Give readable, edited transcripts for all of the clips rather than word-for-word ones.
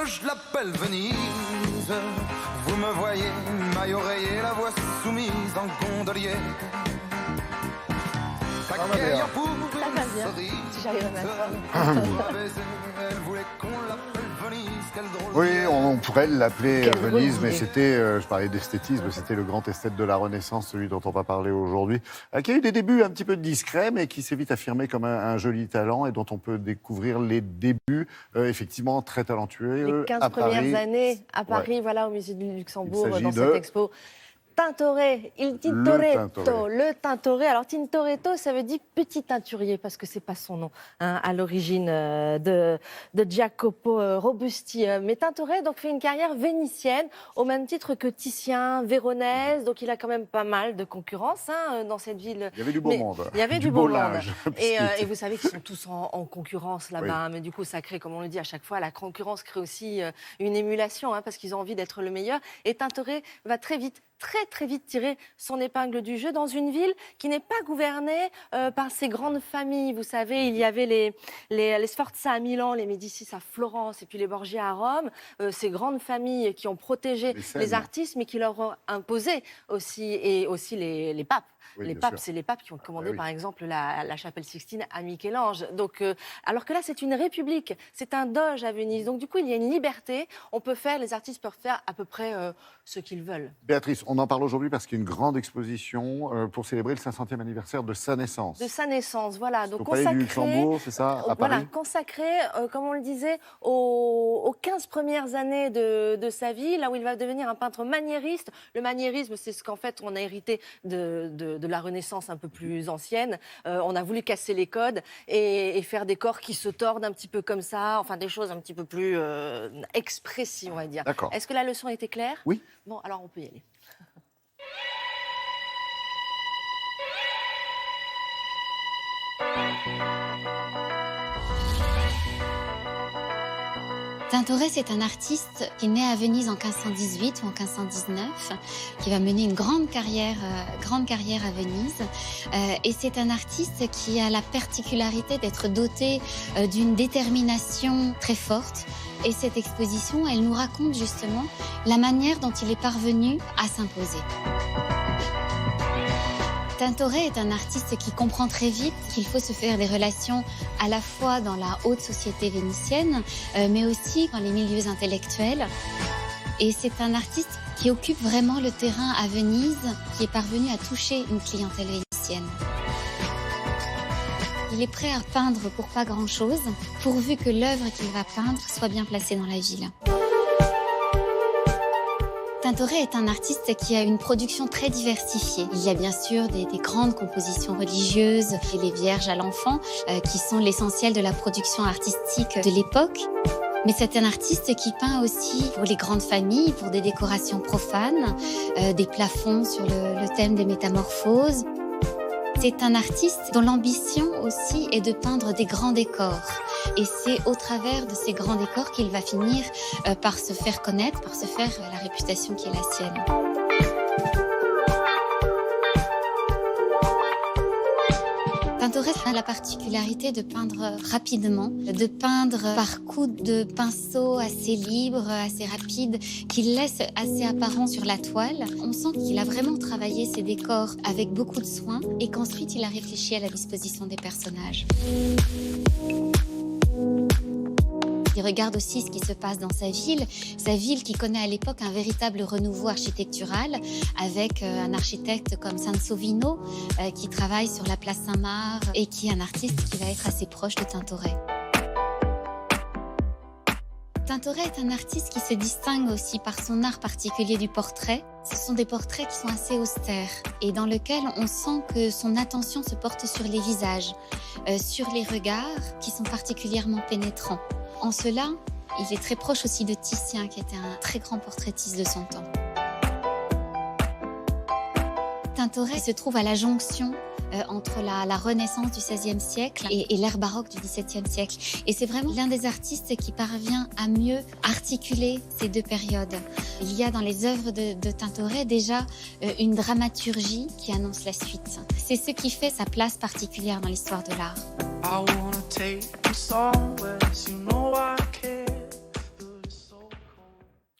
je l'appelle Venise. Vous me voyez, maille oreiller, la voix soumise en gondolier. Taquet en poule, cerise. Si j'arrive à mettre. Elle voulait qu'on l'appelle Venise. Quelle drôle. Oui, on pourrait l'appeler Quelle Venise, bonne mais idée. c'était, je parlais d'esthétisme, c'était le grand esthète de la Renaissance, celui dont on va parler aujourd'hui, qui a eu des débuts un petit peu discrets, mais qui s'est vite affirmé comme un joli talent et dont on peut découvrir les débuts, effectivement très talentueux. Les 15 à premières Paris. années à Paris, Ouais. voilà, au musée du Luxembourg, Il s'agit dans de- cette expo. Tintoret, il Tintoretto, le Tintoret. Alors Tintoretto, ça veut dire petit teinturier parce que c'est pas son nom à l'origine de Jacopo Robusti. Mais Tintoret donc fait une carrière vénitienne au même titre que Titien, Véronèse. Donc il a quand même pas mal de concurrence dans cette ville. Il y avait du beau Mais monde. il y avait du beau monde. linge. Et vous savez qu'ils sont tous en concurrence là-bas. Oui. Mais du coup, ça crée, comme on le dit à chaque fois, la concurrence crée aussi une émulation parce qu'ils ont envie d'être le meilleur. Et Tintoret va très vite tirer son épingle du jeu dans une ville qui n'est pas gouvernée par ces grandes familles. Vous savez, il y avait les Sforza à Milan, les Médicis à Florence et puis les Borgia à Rome. Ces grandes familles qui ont protégé les artistes, mais qui leur ont imposé aussi, et aussi les papes. Oui, les bien papes, sûr. c'est les papes qui ont commandé, oui. par exemple, la chapelle Sixtine à Michel-Ange. Donc, alors que là, c'est une république, c'est un doge à Venise. Donc, du coup, il y a une liberté. Les artistes peuvent faire à peu près ce qu'ils veulent. Béatrice, on en parle aujourd'hui parce qu'il y a une grande exposition pour célébrer le 500e anniversaire de sa naissance. De sa naissance, voilà. Donc, Au Palais du Luxembourg, c'est ça, à voilà, Paris. consacré, comme on le disait, aux 15 premières années de sa vie, là où il va devenir un peintre maniériste. Le maniérisme, c'est ce qu'en fait on a hérité de la Renaissance un peu plus ancienne. On a voulu casser les codes et faire des corps qui se tordent un petit peu comme ça, enfin des choses un petit peu plus expressives, on va dire. D'accord. Est-ce que la leçon était claire? Oui. Bon, alors on peut y aller. Tintoret, c'est un artiste qui est né à Venise en 1518 ou en 1519, qui va mener une grande carrière à Venise. Et c'est un artiste qui a la particularité d'être doté d'une détermination très forte. Et cette exposition, elle nous raconte justement la manière dont il est parvenu à s'imposer. Tintoret est un artiste qui comprend très vite qu'il faut se faire des relations à la fois dans la haute société vénitienne, mais aussi dans les milieux intellectuels. Et c'est un artiste qui occupe vraiment le terrain à Venise, qui est parvenu à toucher une clientèle vénitienne. Il est prêt à peindre pour pas grand-chose, pourvu que l'œuvre qu'il va peindre soit bien placée dans la ville. Tintoret est un artiste qui a une production très diversifiée. Il y a bien sûr des grandes compositions religieuses et les Vierges à l'enfant, qui sont l'essentiel de la production artistique de l'époque. Mais c'est un artiste qui peint aussi pour les grandes familles, pour des décorations profanes, des plafonds sur le thème des métamorphoses. C'est un artiste dont l'ambition aussi est de peindre des grands décors. Et c'est au travers de ces grands décors qu'il va finir par se faire connaître, par se faire la réputation qui est la sienne. Tintoret a la particularité de peindre rapidement, de peindre par coups de pinceau assez libres, assez rapides, qu'il laisse assez apparent sur la toile. On sent qu'il a vraiment travaillé ses décors avec beaucoup de soin et qu'ensuite il a réfléchi à la disposition des personnages. Il regarde aussi ce qui se passe dans sa ville qui connaît à l'époque un véritable renouveau architectural avec un architecte comme Sansovino qui travaille sur la place Saint-Marc et qui est un artiste qui va être assez proche de Tintoret. Tintoret est un artiste qui se distingue aussi par son art particulier du portrait. Ce sont des portraits qui sont assez austères et dans lesquels on sent que son attention se porte sur les visages, sur les regards qui sont particulièrement pénétrants. En cela, il est très proche aussi de Titien, qui était un très grand portraitiste de son temps. Tintoret se trouve à la jonction entre la Renaissance du XVIe siècle et l'ère baroque du XVIIe siècle. Et c'est vraiment l'un des artistes qui parvient à mieux articuler ces deux périodes. Il y a dans les œuvres de Tintoret déjà une dramaturgie qui annonce la suite. C'est ce qui fait sa place particulière dans l'histoire de l'art.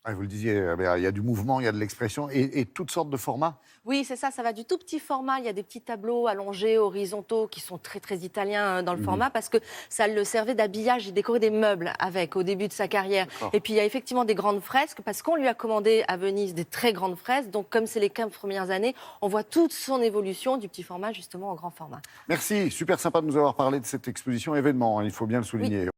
Ah, vous le disiez, il y a du mouvement, il y a de l'expression et toutes sortes de formats. Oui, c'est ça va du tout petit format. Il y a des petits tableaux allongés, horizontaux, qui sont très, très italiens dans le format, parce que ça le servait d'habillage. Il décorait des meubles avec, au début de sa carrière. Et puis, il y a effectivement des grandes fresques, parce qu'on lui a commandé à Venise des très grandes fresques. Donc, comme c'est les 15 premières années, on voit toute son évolution du petit format, justement, au grand format. Merci, super sympa de nous avoir parlé de cette exposition événement, il faut bien le souligner.